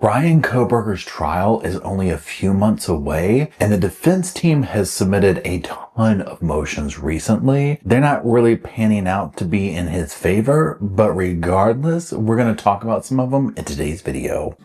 Bryan Kohberger's trial is only a few months away, and the defense team has submitted a ton of motions recently. They're not really panning out to be in his favor, but regardless, we're going to talk about some of them in today's video.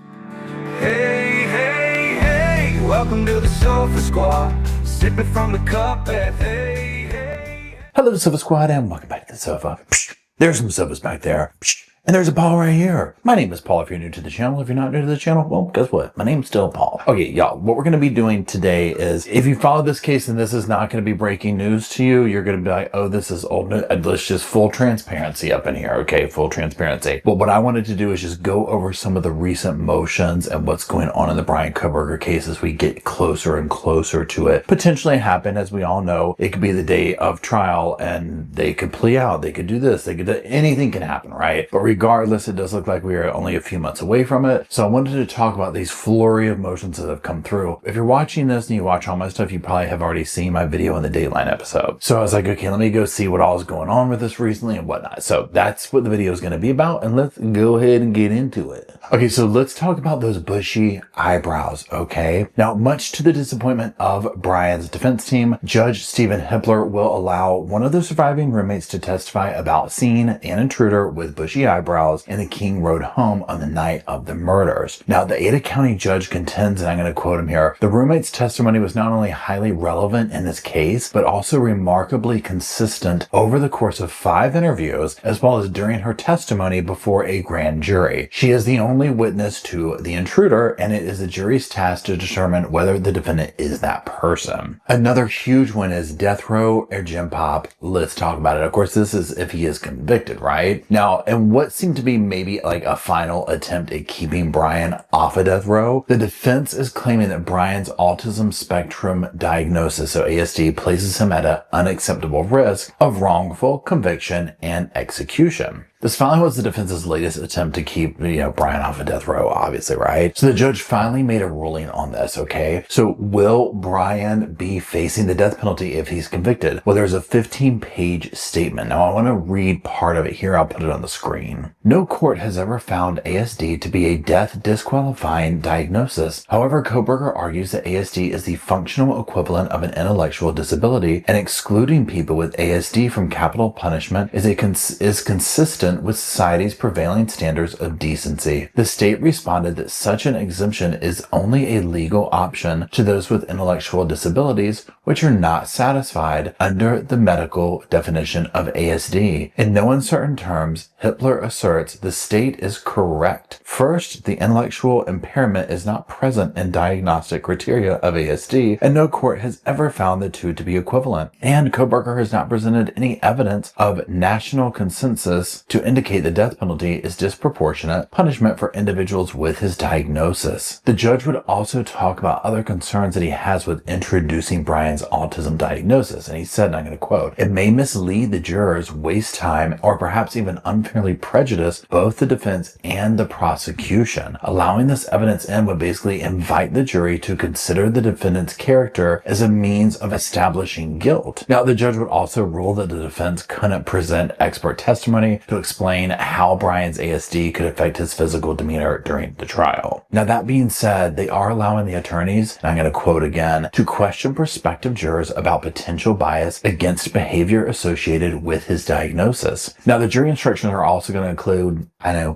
Hey, hey, hey, welcome to the Sofa Squad, sipping from the cup at hey, hey. Hello, Sofa Squad, and welcome back to the sofa. Psh, there's some sofas back there. Psh. And there's a Paul right here. My name is Paul if you're new to the channel. If you're not new to the channel, well, guess what? My name's still Paul. Okay, y'all, what we're going to be doing today is, if you follow this case and this is not going to be breaking news to you, you're going to be like, oh, this is old news. Let's just full transparency up in here, okay? Full transparency. But what I wanted to do is just go over some of the recent motions and what's going on in the Bryan Kohberger case as we get closer and closer to it. Potentially happen, as we all know, it could be the day of trial and they could plea out. They could do this. They could do anything can happen, right? But regardless, it does look like we are only a few months away from it. So I wanted to talk about these flurry of motions that have come through. If you're watching this and you watch all my stuff, you probably have already seen my video in the Dateline episode. So I was like, okay, let me go see what all is going on with this recently and whatnot. So that's what the video is going to be about. And let's go ahead and get into it. Okay, so let's talk about those bushy eyebrows, okay? Now, much to the disappointment of Bryan's defense team, Judge Stephen Hippler will allow one of the surviving roommates to testify about seeing an intruder with bushy eyebrows in the King Road home on the night of the murders. Now, the Ada County judge contends, and I'm going to quote him here, the roommate's testimony was not only highly relevant in this case, but also remarkably consistent over the course of 5 interviews, as well as during her testimony before a grand jury. She is the only witness to the intruder, and it is the jury's task to determine whether the defendant is that person. Another huge one is death row or gym pop. Let's talk about it. Of course, this is if he is convicted, right? Now, and what seemed to be maybe like a final attempt at keeping Bryan off of death row, the defense is claiming that Bryan's autism spectrum diagnosis, so ASD, places him at an unacceptable risk of wrongful conviction and execution. This finally was the defense's latest attempt to keep, Bryan off of death row, obviously, right? So the judge finally made a ruling on this, okay? So will Bryan be facing the death penalty if he's convicted? Well, there's a 15-page statement. Now, I want to read part of it here. I'll put it on the screen. No court has ever found ASD to be a death disqualifying diagnosis. However, Kohberger argues that ASD is the functional equivalent of an intellectual disability, and excluding people with ASD from capital punishment is consistent with society's prevailing standards of decency. The state responded that such an exemption is only a legal option to those with intellectual disabilities which are not satisfied under the medical definition of ASD. In no uncertain terms, Hippler asserts the state is correct. First, the intellectual impairment is not present in diagnostic criteria of ASD, and no court has ever found the two to be equivalent. And Kohberger has not presented any evidence of national consensus to indicate the death penalty is disproportionate punishment for individuals with his diagnosis. The judge would also talk about other concerns that he has with introducing Bryan's autism diagnosis, and he said, and I'm going to quote, it may mislead the jurors, waste time, or perhaps even unfairly prejudice both the defense and the prosecution. Allowing this evidence in would basically invite the jury to consider the defendant's character as a means of establishing guilt. Now, the judge would also rule that the defense couldn't present expert testimony to explain how Bryan's ASD could affect his physical demeanor during the trial. Now, that being said, they are allowing the attorneys, and I'm going to quote again, to question prospective jurors about potential bias against behavior associated with his diagnosis. Now, the jury instructions are also going to include,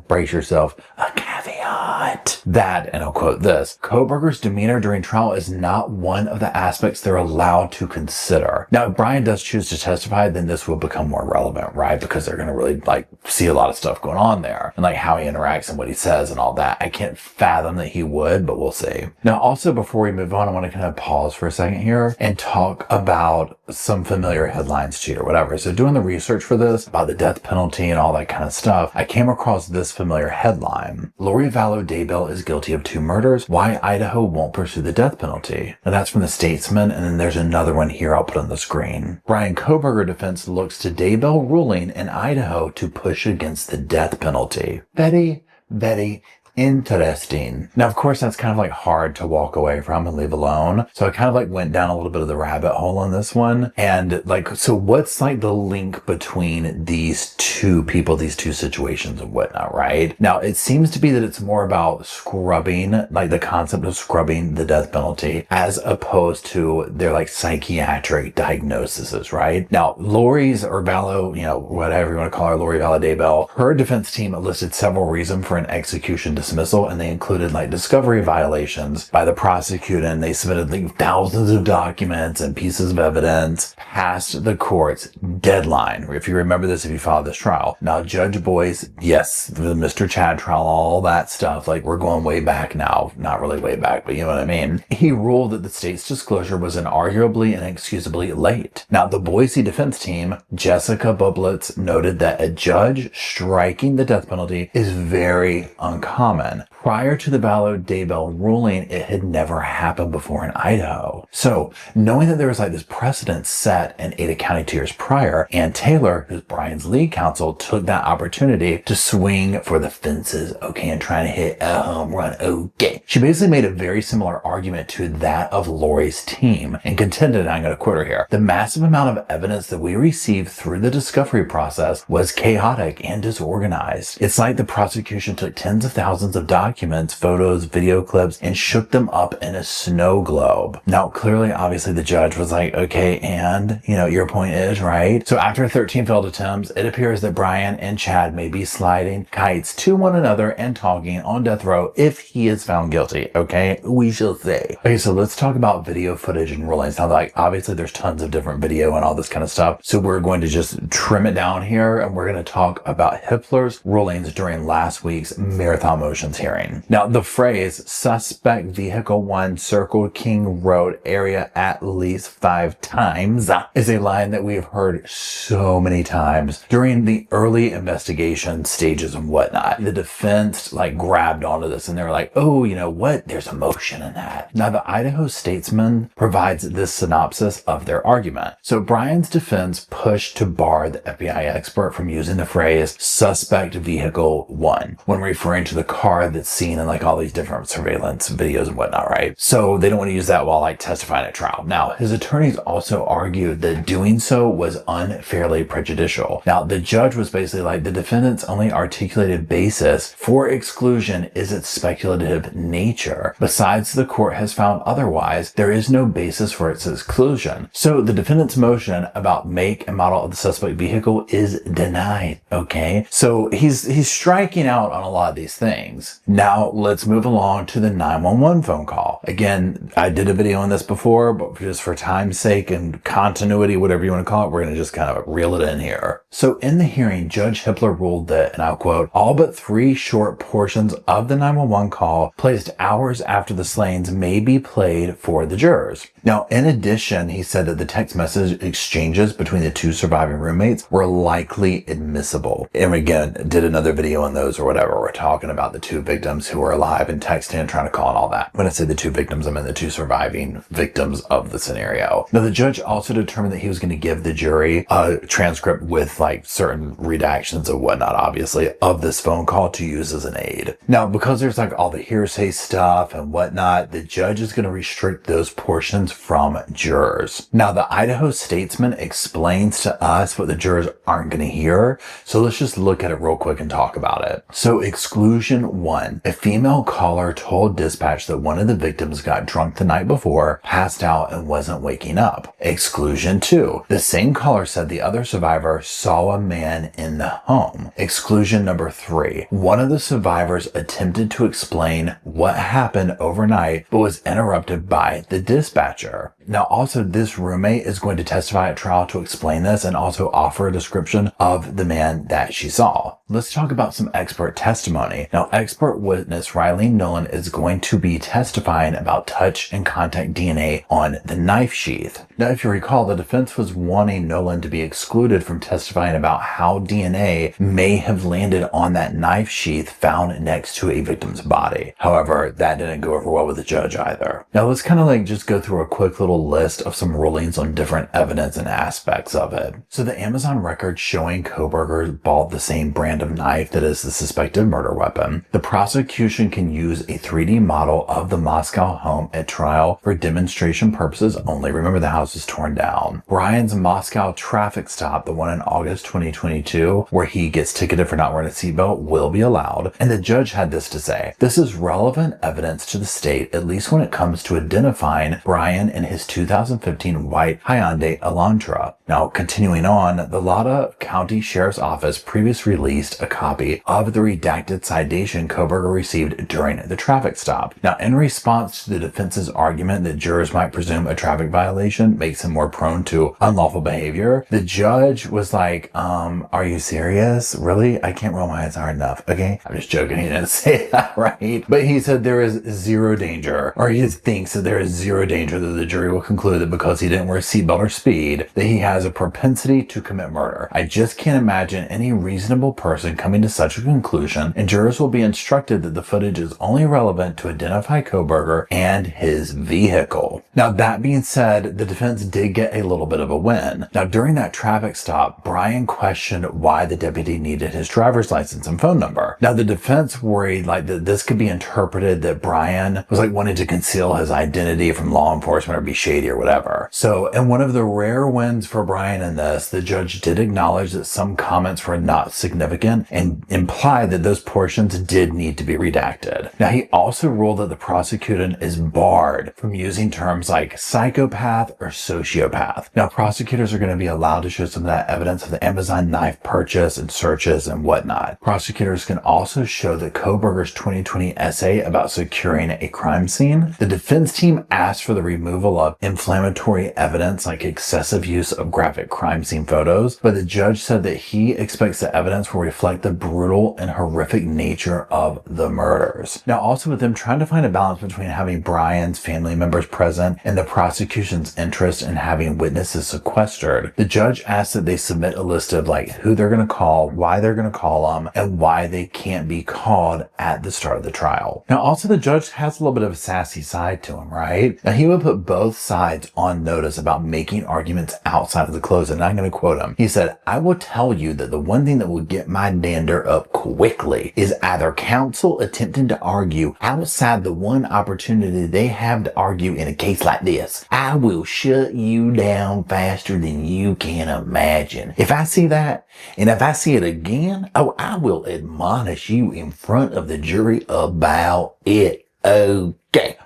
brace yourself, a caveat that, and I'll quote this, Kohberger's demeanor during trial is not one of the aspects they're allowed to consider. Now, if Bryan does choose to testify, then this will become more relevant, right? Because they're going to really see a lot of stuff going on there and how he interacts and what he says and all that. I can't fathom that he would, but we'll see. Now, also before we move on, I want to kind of pause for a second here and talk about some familiar headlines to you or whatever. So doing the research for this about the death penalty and all that kind of stuff, I came across this familiar headline. Lori Vallow Daybell is guilty of 2 murders. Why Idaho won't pursue the death penalty. Now that's from the Statesman, and then there's another one here I'll put on the screen. Bryan Kohberger defense looks to Daybell ruling in Idaho to push against the death penalty. Very, very Interesting. Now, of course, that's kind of like hard to walk away from and leave alone. So I kind of like went down a little bit of the rabbit hole on this one. And like, so what's like the link between these two people, these two situations and whatnot, right? Now, it seems to be that it's more about scrubbing, like the concept of scrubbing the death penalty, as opposed to their like psychiatric diagnoses, right? Now, Lori's, or Vallow, you know, whatever you want to call her, Lori Vallow Daybell, her defense team listed several reasons for an execution dismissal, and they included like discovery violations by the prosecutor, and they submitted like thousands of documents and pieces of evidence past the court's deadline. If you remember this, if you followed this trial. Now, Judge Boyce, yes, the Mr. Chad trial, all that stuff, like we're going way back now, not really way back, but you know what I mean? He ruled that the state's disclosure was inarguably and inexcusably late. Now, the Boise defense team, Jessica Bublitz, noted that a judge striking the death penalty is very uncommon. Prior to the Vallow Daybell ruling, it had never happened before in Idaho. So, knowing that there was like this precedent set in Ada County 2 years prior, Ann Taylor, who's Bryan's lead counsel, took that opportunity to swing for the fences, okay, and trying to hit a home run, okay. She basically made a very similar argument to that of Lori's team and contended, and I'm going to quote her here, the massive amount of evidence that we received through the discovery process was chaotic and disorganized. It's like the prosecution took tens of thousands of documents, photos, video clips, and shook them up in a snow globe. Now, clearly, obviously, the judge was like, okay, and, you know, your point is, right? So after 13 failed attempts, it appears that Bryan and Chad may be sliding kites to one another and talking on death row if he is found guilty, okay? We shall see. Okay, so let's talk about video footage and rulings. Now, like, obviously, there's tons of different video and all this kind of stuff, so we're going to just trim it down here, and we're going to talk about Hippler's rulings during last week's Marathon Motions hearing. Now, the phrase, suspect vehicle 1 circled King Road area at least 5 times, is a line that we have heard so many times during the early investigation stages and whatnot. The defense like grabbed onto this and they were like, oh, you know what? There's emotion in that. Now, the Idaho Statesman provides this synopsis of their argument. So Bryan's defense pushed to bar the FBI expert from using the phrase suspect vehicle 1 when referring to the car that's seen in like all these different surveillance videos and whatnot, right? So they don't want to use that while like testifying at trial. Now, his attorneys also argued that doing so was unfairly prejudicial. Now, the judge was basically like, the defendant's only articulated basis for exclusion is its speculative nature. Besides, the court has found otherwise, there is no basis for its exclusion. So the defendant's motion about make and model of the suspect vehicle is denied, okay? So he's striking out on a lot of these things. Now, let's move along to the 911 phone call. Again, I did a video on this before, but just for time's sake and continuity, whatever you want to call it, we're going to just kind of reel it in here. So in the hearing, Judge Hippler ruled that, and I'll quote, all but 3 short portions of the 911 call placed hours after the slayings may be played for the jurors. Now, in addition, he said that the text message exchanges between the 2 surviving roommates were likely admissible. And again, did another video on those or whatever. We're talking about the 2 victims who were alive and texting and trying to call and all that. When I say the 2 victims, I mean the 2 surviving victims of the scenario. Now, the judge also determined that he was going to give the jury a transcript with like certain redactions and whatnot, obviously, of this phone call to use as an aid. Now, because there's like all the hearsay stuff and whatnot, the judge is going to restrict those portions from jurors. Now, the Idaho Statesman explains to us what the jurors aren't going to hear, so let's just look at it real quick and talk about it. So, exclusion 1. A female caller told dispatch that one of the victims got drunk the night before, passed out, and wasn't waking up. Exclusion 2. The same caller said the other survivor saw a man in the home. Exclusion number 3. One of the survivors attempted to explain what happened overnight, but was interrupted by the dispatcher. Now, also, this roommate is going to testify at trial to explain this and also offer a description of the man that she saw. Let's talk about some expert testimony. Now, expert witness Riley Nolan is going to be testifying about touch and contact DNA on the knife sheath. Now, if you recall, the defense was wanting Nolan to be excluded from testifying about how DNA may have landed on that knife sheath found next to a victim's body. However, that didn't go over well with the judge either. Now, let's kind of like just go through a quick little full list of some rulings on different evidence and aspects of it. So the Amazon record showing Kohberger bought the same brand of knife that is the suspected murder weapon. The prosecution can use a 3D model of the Moscow home at trial for demonstration purposes only. Remember, the house is torn down. Bryan's Moscow traffic stop, the one in August 2022, where he gets ticketed for not wearing a seatbelt, will be allowed. And the judge had this to say: "This is relevant evidence to the state, at least when it comes to identifying Bryan in his 2015 white Hyundai Elantra." Now, continuing on, the Lada County Sheriff's Office previously released a copy of the redacted citation Kohberger received during the traffic stop. Now, in response to the defense's argument that jurors might presume a traffic violation makes him more prone to unlawful behavior, the judge was like, are you serious? Really? I can't roll my eyes hard enough. Okay? I'm just joking. He didn't say that, right? But he said there is zero danger, or he thinks that there is zero danger that the jury will conclude that because he didn't wear a seatbelt or speed, that he has a propensity to commit murder. I just can't imagine any reasonable person coming to such a conclusion, and jurors will be instructed that the footage is only relevant to identify Kohberger and his vehicle. Now, that being said, the defense did get a little bit of a win. Now, during that traffic stop, Bryan questioned why the deputy needed his driver's license and phone number. Now, the defense worried that this could be interpreted that Bryan was wanting to conceal his identity from law enforcement or be shady or whatever. So, in one of the rare wins for Bryan in this, the judge did acknowledge that some comments were not significant and implied that those portions did need to be redacted. Now, he also ruled that the prosecutor is barred from using terms like psychopath or sociopath. Now, prosecutors are going to be allowed to show some of that evidence of the Amazon knife purchase and searches and whatnot. Prosecutors can also show that Kohberger's 2020 essay about securing a crime scene. The defense team asked for the removal of inflammatory evidence like excessive use of graphic crime scene photos, but the judge said that he expects the evidence will reflect the brutal and horrific nature of the murders. Now, also with them trying to find a balance between having Bryan's family members present and the prosecution's interest in having witnesses sequestered, the judge asked that they submit a list of who they're going to call, why they're going to call them, and why they can't be called at the start of the trial. Now, also the judge has a little bit of a sassy side to him, right? Now, he would put both sides on notice about making arguments outside of the close, and I'm going to quote him. He said, "I will tell you that the one thing that will get my dander up quickly is either counsel attempting to argue outside the one opportunity they have to argue in a case like this. I will shut you down faster than you can imagine. If I see that, and if I see it again, I will admonish you in front of the jury about it. Okay."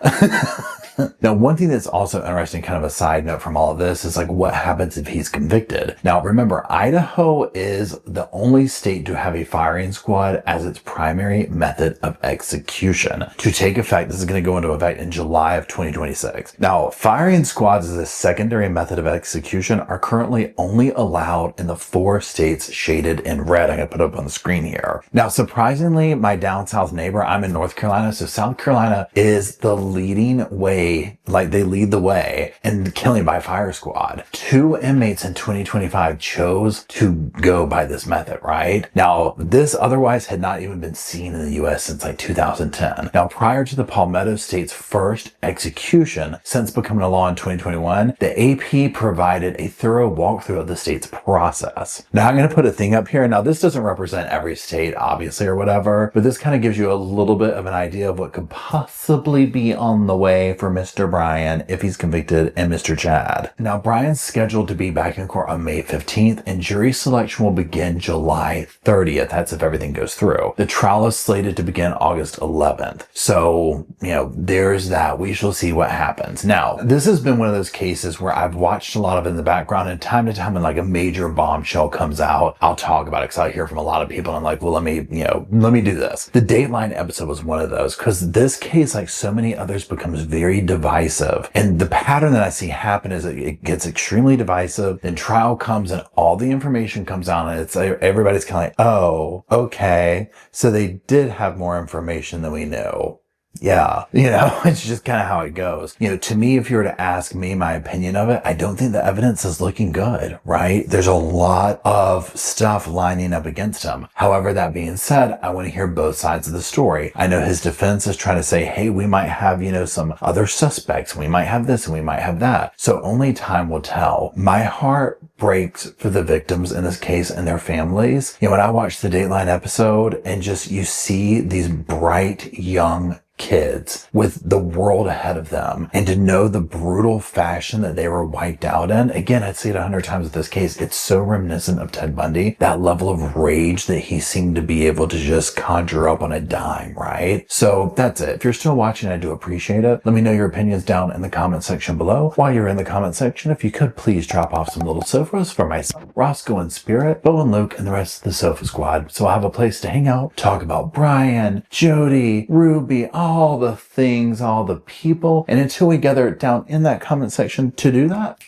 Now, one thing that's also interesting, kind of a side note from all of this, is what happens if he's convicted. Now, remember, Idaho is the only state to have a firing squad as its primary method of execution to take effect. This is going to go into effect in July of 2026. Now, firing squads as a secondary method of execution are currently only allowed in the 4 states shaded in red. I'm going to put up on the screen here. Now, surprisingly, my down south neighbor, I'm in North Carolina, so South Carolina is the leading way, they lead the way in killing by fire squad. 2 inmates in 2025 chose to go by this method, right? Now, this otherwise had not even been seen in the U.S. since 2010. Now, prior to the Palmetto State's first execution since becoming a law in 2021, the AP provided a thorough walkthrough of the state's process. Now, I'm going to put a thing up here. Now, this doesn't represent every state, obviously, or whatever, but this kind of gives you a little bit of an idea of what could possibly be on the way for Mr. Bryan if he's convicted and Mr. Chad. Now, Bryan's scheduled to be back in court on May 15th, and jury selection will begin July 30th. That's if everything goes through. The trial is slated to begin August 11th. So, there's that. We shall see what happens. Now, this has been one of those cases where I've watched a lot of it in the background, and time to time when a major bombshell comes out, I'll talk about it because I hear from a lot of people, and I'm well, let me do this. The Dateline episode was one of those, because this case, like so many others, becomes very divisive. And the pattern that I see happen is it gets extremely divisive. Then trial comes and all the information comes out, and everybody's kind of oh, okay. So they did have more information than we knew. Yeah, it's just kind of how it goes. To me, if you were to ask me my opinion of it, I don't think the evidence is looking good, right? There's a lot of stuff lining up against him. However, that being said, I want to hear both sides of the story. I know his defense is trying to say, hey, we might have, some other suspects. We might have this and we might have that. So only time will tell. My heart breaks for the victims in this case and their families. When I watched the Dateline episode and just you see these bright young kids with the world ahead of them, and to know the brutal fashion that they were wiped out in. Again, I'd say it 100 times with this case. It's so reminiscent of Ted Bundy, that level of rage that he seemed to be able to just conjure up on a dime, right? So that's it. If you're still watching, I do appreciate it. Let me know your opinions down in the comment section below. While you're in the comment section, if you could please drop off some little sofas for myself, Rosco and Spirit, Bo and Luke, and the rest of the Sofa Squad, so I'll have a place to hang out, talk about Brian, Jody, Ruby, all the things, all the people. And until we gather it down in that comment section to do that,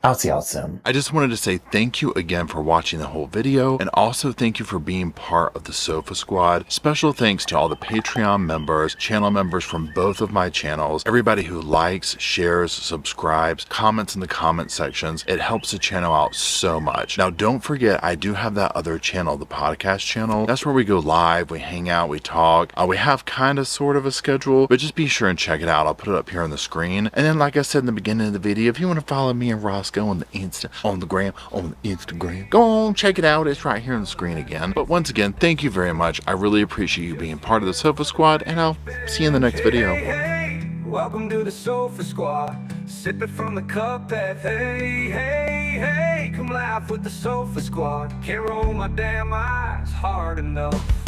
I'll see y'all soon. I just wanted to say thank you again for watching the whole video, and also thank you for being part of the Sofa Squad. Special thanks to all the Patreon members, channel members from both of my channels, everybody who likes, shares, subscribes, comments in the comment sections. It helps the channel out so much. Now, don't forget, I do have that other channel, the podcast channel. That's where we go live, we hang out, we talk. We have kind of sort of a schedule, but just be sure and check it out. I'll put it up here on the screen. And then, like I said in the beginning of the video, if you want to follow me and Rosco on the Instagram, go on, check it out. It's right here on the screen again. But once again, thank you very much. I really appreciate you being part of the Sofa Squad, and I'll see you in the next video. Hey, welcome to the Sofa Squad, sipping from the cup at hey, come laugh with the Sofa Squad. Can't roll my damn eyes hard enough.